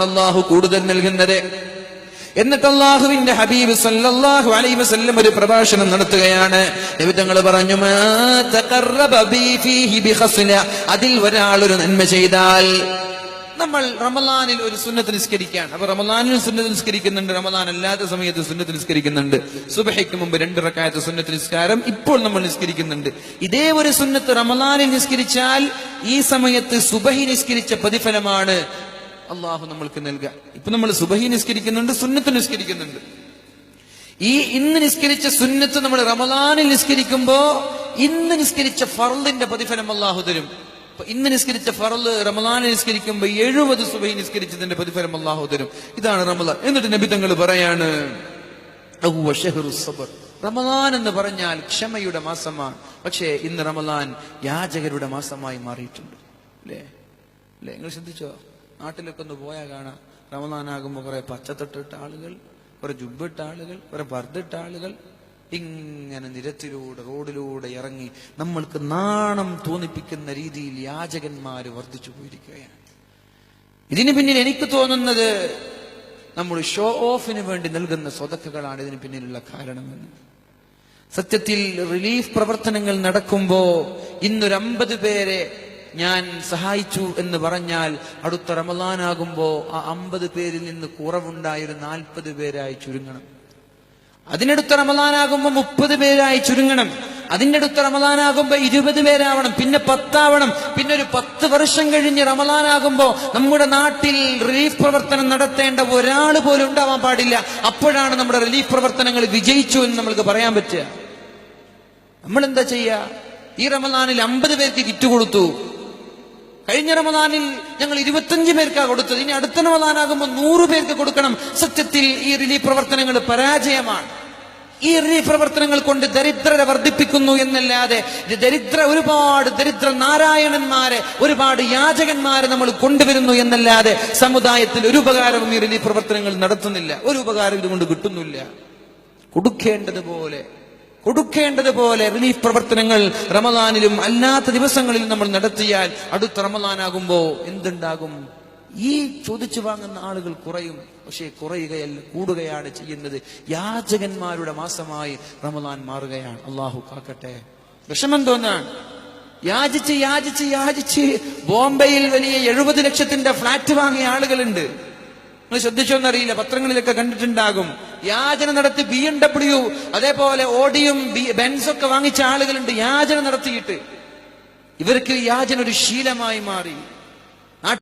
അല്ലാഹു കൂടുതൽ നൽകുന്നത്. എന്നിട്ട് അല്ലാഹുവിന്റെ ഹബീബ് സല്ലല്ലാഹു അലൈഹി വസല്ലം ഒരു പ്രഭാഷണം നടത്തുകയാണ്. നബി തങ്ങൾ പറഞ്ഞു, മാ തഖറബ ബി ഫീഹി ബിഖസ്ല, അതിൽ ഒരാൾ ഒരു നന്മ ചെയ്താൽ. നമ്മൾ റമളാനിൽ ഒരു സുന്നത്ത് നിസ്കരിക്കാൻ, അപ്പൊ റമളാനിൽ സുന്നത്ത് നിസ്കരിക്കുന്നുണ്ട്, റമളാൻ അല്ലാത്ത സമയത്ത് സുന്നത്ത് നിസ്കരിക്കുന്നുണ്ട്. സുബ്ഹിക്ക് മുമ്പ് 2 റക്അത്ത് സുന്നത്ത് നിസ്കാരം ഇപ്പോൾ നമ്മൾ നിസ്കരിക്കുന്നുണ്ട്. ഇതേ ഒരു സുന്നത്ത് റമളാനിൽ നിസ്കരിച്ചാൽ ഈ സമയത്ത് സുബ്ഹി നിസ്കരിച്ച പ്രതിഫലമാണ് അള്ളാഹു നമ്മൾക്ക് നൽകുക. ഇപ്പൊ നമ്മൾ സുബ്ഹി നിസ്കരിക്കുന്നുണ്ട്, സുന്നത്ത് നിസ്കരിക്കുന്നുണ്ട്. ഈ ഇന്ന് നിസ്കരിച്ച സുന്നത്ത് നമ്മൾ റമളാനിൽ നിസ്കരിക്കുമ്പോ ഇന്ന് നിസ്കരിച്ച ഫർളിന്റെ പ്രതിഫലം അള്ളാഹു തരും. ഇന്ന് നിസ്കരിച്ച ഫർള് റമളാനിൽ നിസ്കരിക്കുമ്പോ 70 സുബ്ഹി നിസ്കരിച്ചതിന്റെ പ്രതിഫലം അള്ളാഹു തരും. ഇതാണ് റമളാൻ. എന്നിട്ട് നബി തങ്ങൾ പറയാണ്, റമളാൻ എന്ന് പറഞ്ഞാൽ ക്ഷമയുടെ മാസമാണ്. പക്ഷേ ഇന്ന് റമളാൻ യാചകരുടെ മാസമായി മാറിയിട്ടുണ്ട്. അല്ലേ? നിങ്ങൾ ശ്രദ്ധിച്ചോ? നാട്ടിലൊക്കെ ഒന്ന് പോയാൽ കാണാം, റമളാനാകുമ്പോ കുറെ പച്ചത്തൊട്ടിട്ട ആളുകൾ, കുറെ ജുബിട്ട ആളുകൾ, കുറെ പർദ്ദിട്ട ആളുകൾ ഇങ്ങനെ നിരത്തിലൂടെ റോഡിലൂടെ ഇറങ്ങി നമ്മൾക്ക് നാണം തോന്നിപ്പിക്കുന്ന രീതിയിൽ യാചകന്മാര് വർദ്ധിച്ചു പോയിരിക്കുകയാണ്. ഇതിന് പിന്നിൽ എനിക്ക് തോന്നുന്നത് നമ്മൾ ഷോ ഓഫിന് വേണ്ടി നൽകുന്ന സ്വതക്കകളാണ് ഇതിന് പിന്നിലുള്ള കാരണമെന്ന്. സത്യത്തിൽ റിലീഫ് പ്രവർത്തനങ്ങൾ നടക്കുമ്പോ ഇന്നൊരു 50 പേരെ ഞാൻ സഹായിച്ചു എന്ന് പറഞ്ഞാൽ അടുത്ത റമളാനാകുമ്പോ ആ 50 പേരിൽ നിന്ന് കുറവുണ്ടായൊരു 40 പേരായി ചുരുങ്ങണം. അതിനടുത്ത റമളാനാകുമ്പോ 30 പേരായി ചുരുങ്ങണം. അതിന്റെ അടുത്ത റമളാനാകുമ്പോ 20 പേരാവണം, പിന്നെ 10 ആവണം. പിന്നെ ഒരു 10 വർഷം കഴിഞ്ഞ് റമളാനാകുമ്പോ നമ്മുടെ നാട്ടിൽ റിലീഫ് പ്രവർത്തനം നടത്തേണ്ട ഒരാൾ പോലും ഉണ്ടാവാൻ പാടില്ല. അപ്പോഴാണ് നമ്മുടെ റിലീഫ് പ്രവർത്തനങ്ങൾ വിജയിച്ചു എന്ന് നമ്മൾക്ക് പറയാൻ പറ്റുക. നമ്മൾ എന്താ ചെയ്യാ? ഈ റമളാനിൽ 50 പേർക്ക് കിറ്റ് കൊടുത്തു. കഴിഞ്ഞ റമളാനിൽ ഞങ്ങൾ 25 പേർക്കാണ് കൊടുത്തത്. ഇനി അടുത്ത റമളാനാകുമ്പോൾ 100 പേർക്ക് കൊടുക്കണം. സത്യത്തിൽ ഈ റിലീഫ് പ്രവർത്തനങ്ങൾ പരാജയമാണ്. ഈ റിലീഫ് പ്രവർത്തനങ്ങൾ കൊണ്ട് ദരിദ്രരെ വർദ്ധിപ്പിക്കുന്നു എന്നല്ലാതെ ഒരുപാട് ദരിദ്ര നാരായണന്മാരെ, ഒരുപാട് യാചകന്മാരെ നമ്മൾ കൊണ്ടുവരുന്നു എന്നല്ലാതെ സമുദായത്തിൽ ഒരു ഉപകാരവും ഈ റിലീഫ് പ്രവർത്തനങ്ങൾ നടത്തുന്നില്ല. ഒരു ഉപകാരം ഇതുകൊണ്ട് കിട്ടുന്നില്ല. കൊടുക്കേണ്ടതുപോലെ റിലീഫ് പ്രവർത്തനങ്ങൾ റമളാനിലും അല്ലാത്ത ദിവസങ്ങളിലും നമ്മൾ നടത്തിയാൽ അടുത്ത റമളാനാകുമ്പോ എന്തുണ്ടാകും? ഈ ചോദിച്ചു വാങ്ങുന്ന ആളുകൾ കുറയും. പക്ഷേ കുറയുകയല്ല, കൂടുകയാണ് ചെയ്യുന്നത്. യാചകന്മാരുടെ മാസമായി റമളാൻ മാറുകയാണ്. അള്ളാഹു കാക്കട്ടെ. വിഷമം തോന്നാൻ യാചിച്ച് ബോംബെയിൽ വലിയ 70 ലക്ഷത്തിന്റെ ഫ്ലാറ്റ് വാങ്ങിയ ആളുകളുണ്ട്. നിങ്ങൾ ശ്രദ്ധിച്ചോന്നറിയില്ല, പത്രങ്ങളിലൊക്കെ കണ്ടിട്ടുണ്ടാകും. യാചന നടത്തി BMW അതേപോലെ ഓഡിയും ബെൻസൊക്കെ വാങ്ങിച്ച ആളുകളുണ്ട് യാചന നടത്തിയിട്ട്. ഇവർക്ക് യാചന ഒരു ശീലമായി മാറി.